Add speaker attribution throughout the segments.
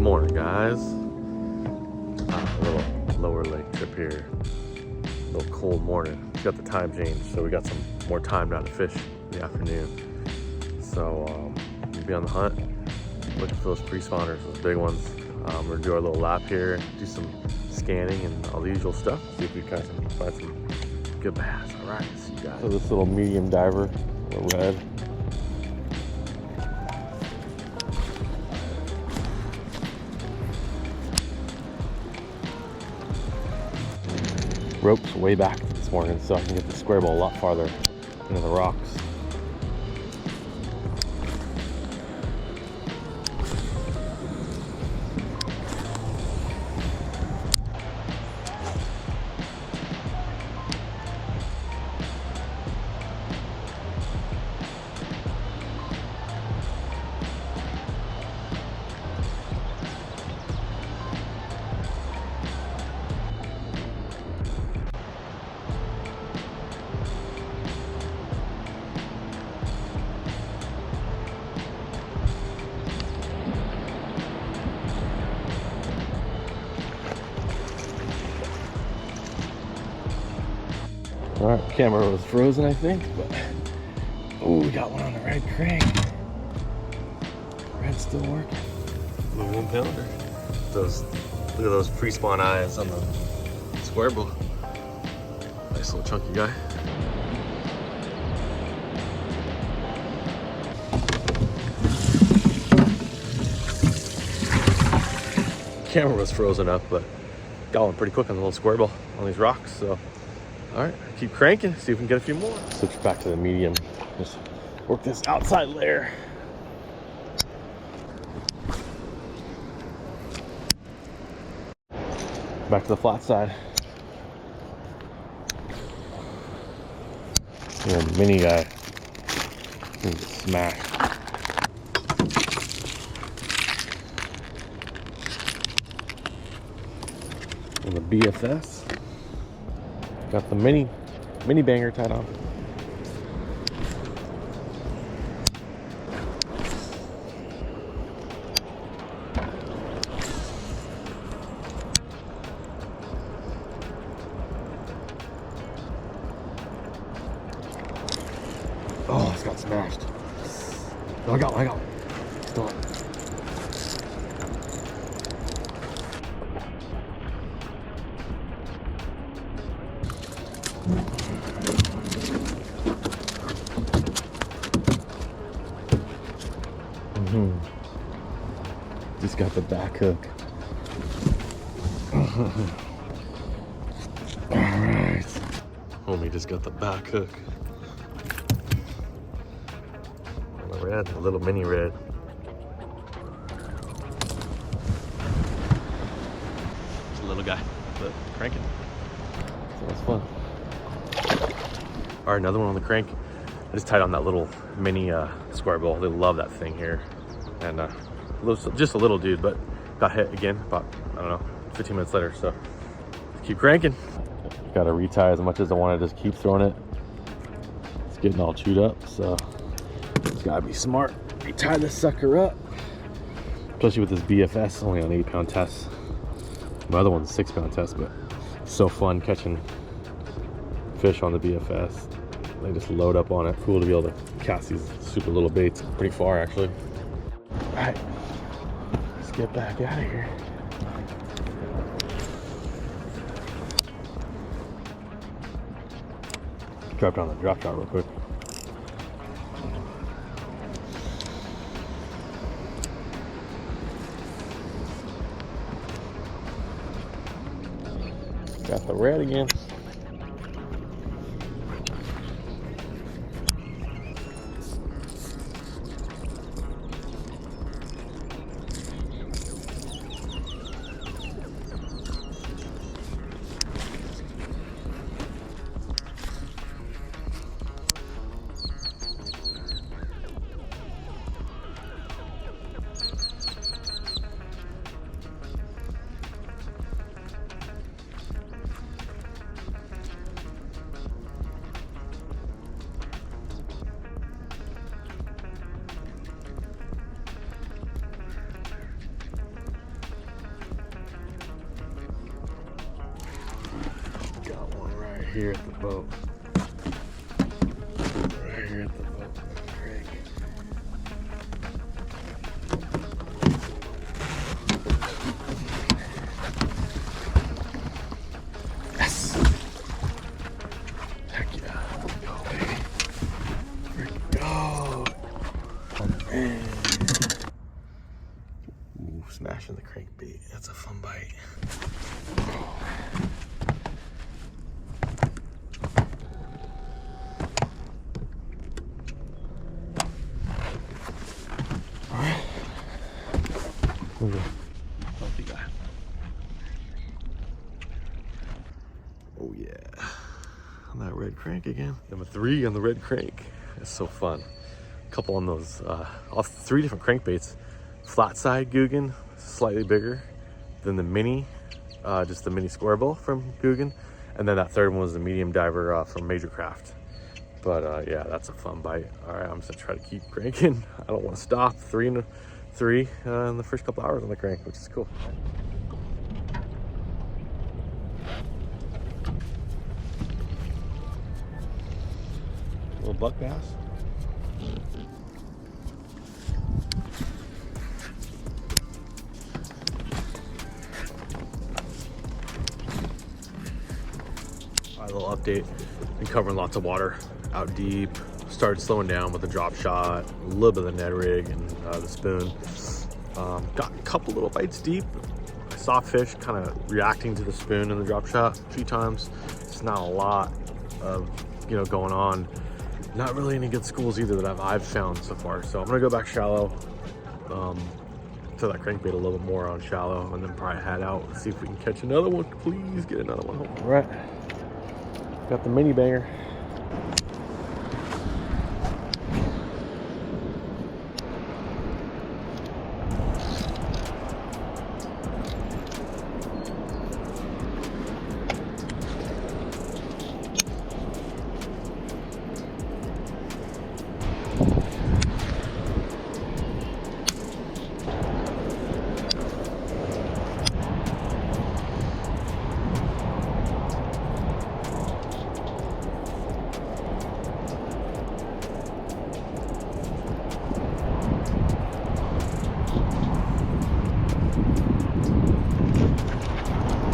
Speaker 1: Good morning, guys. A little lower lake trip here. A little cold morning. We got the time change, so we got some more time now to fish in the afternoon. So we'll be on the hunt, looking for those pre-spawners, those big ones. We're gonna do our little lap here, do some scanning and all the usual stuff. See if we can find some good bass. All right, see you guys. So this little medium diver, the red. Rope's way back this morning, so I can get the square bowl a lot farther into the rocks. All right, camera was frozen, I think, but oh, we got one on the red crank. Red's still working. Moving pounder. Look at those pre-spawn eyes on the square bowl. Nice little chunky guy. Camera was frozen up, but got one pretty quick on the little square bowl on these rocks. So, all right, keep cranking, see if we can get a few more. Switch back to the medium. Just work this outside layer. Back to the flat side. Yeah, the mini guy. Smash. And the BFS. Got the mini banger tied on. Oh, it's got smashed. Oh, I got one. Still on. Just got the back hook. Alright. Homie just got the back hook. On the red, a little mini red. It's a little guy, but cranking. So that's fun. Alright, another one on the crank. I just tied on that little mini square bowl. They love that thing here. And just a little dude, but got hit again about, I don't know, 15 minutes later. So keep cranking. Got to retie as much as I want to just keep throwing it. It's getting all chewed up, so it's got to be smart. Retie this sucker up. Especially with this BFS, only on 8-pound test. My other one's 6-pound test, but it's so fun catching fish on the BFS. They just load up on it. Cool to be able to cast these super little baits pretty far, actually. All right, let's get back out of here. Drop down the drop shot real quick. Got the red again. here at the boat. Right here at the boat. Crank. Yes! Heck yeah. Go, baby. Freaking go. Man. Ooh, smashing the crankbait. That's a fun bite. Healthy guy. Oh yeah. On that red crank again. Number 3 on the red crank. It's so fun. A couple on those, all 3 different crankbaits. Flat side Guggen, slightly bigger than the mini, just the mini square bill from Guggen. And then that third one was the medium diver from Major Craft. But yeah, that's a fun bite. All right, I'm just gonna try to keep cranking. I don't want to stop. 3 in the first couple hours on the crank, which is cool. Little buck bass. All right, little update. Been covering lots of water out deep. Started slowing down with the drop shot, a little bit of the Ned rig and the spoon. Got a couple little bites deep. I saw fish kind of reacting to the spoon and the drop shot a few times. It's not a lot of, going on. Not really any good schools either that I've found so far. So I'm gonna go back shallow, to that crankbait a little bit more on shallow, and then probably head out and see if we can catch another one. Please get another one home. All right, got the mini banger.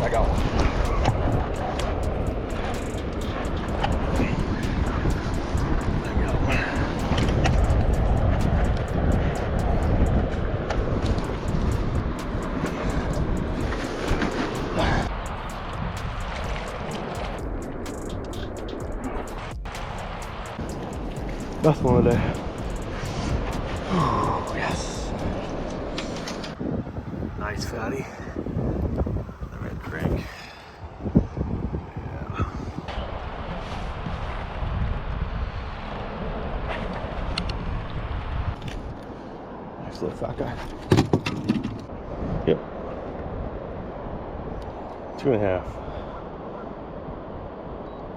Speaker 1: I got one. Best one of the day. Oh, yes. Nice fatty. The red crank. Yeah. Nice little fat guy. Yep. 2.5.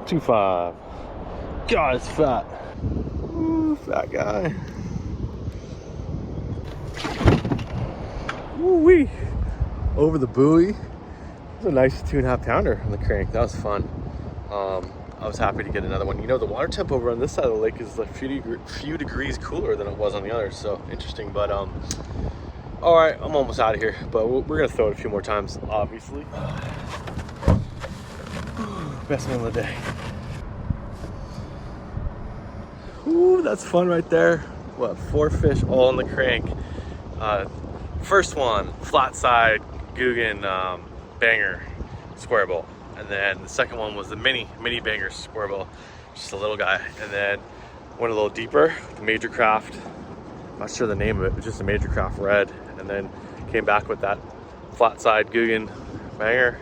Speaker 1: 2.5. God, it's fat. Ooh, fat guy. Woo-wee. Over the buoy. It was a nice 2.5 pounder on the crank. That was fun. I was happy to get another one. The water temp over on this side of the lake is like a few degrees cooler than it was on the other. So interesting, but all right, I'm almost out of here, but we're gonna throw it a few more times, obviously. Best one of the day. Ooh, that's fun right there. What, 4 fish all on the crank. First one, flat side Guggen banger square bill, and then the second one was the mini banger square bill, just a little guy. And then went a little deeper, the Major Craft. I'm not sure the name of it, but just a Major Craft red. And then came back with that flat side Guggen banger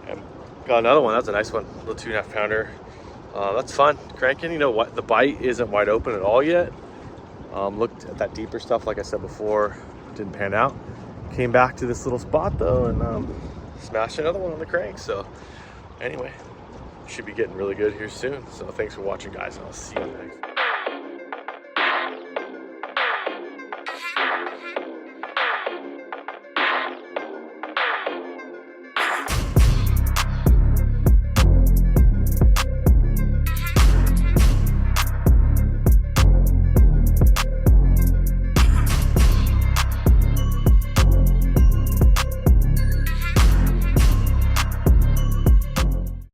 Speaker 1: and got another one. That's a nice one, little 2.5 pounder. That's fun cranking. You know what, the bite isn't wide open at all yet. Looked at that deeper stuff, like I said before, didn't pan out. Came back to this little spot though, and smashed another one on the crank. So anyway, should be getting really good here soon. So thanks for watching, guys, and I'll see you next time.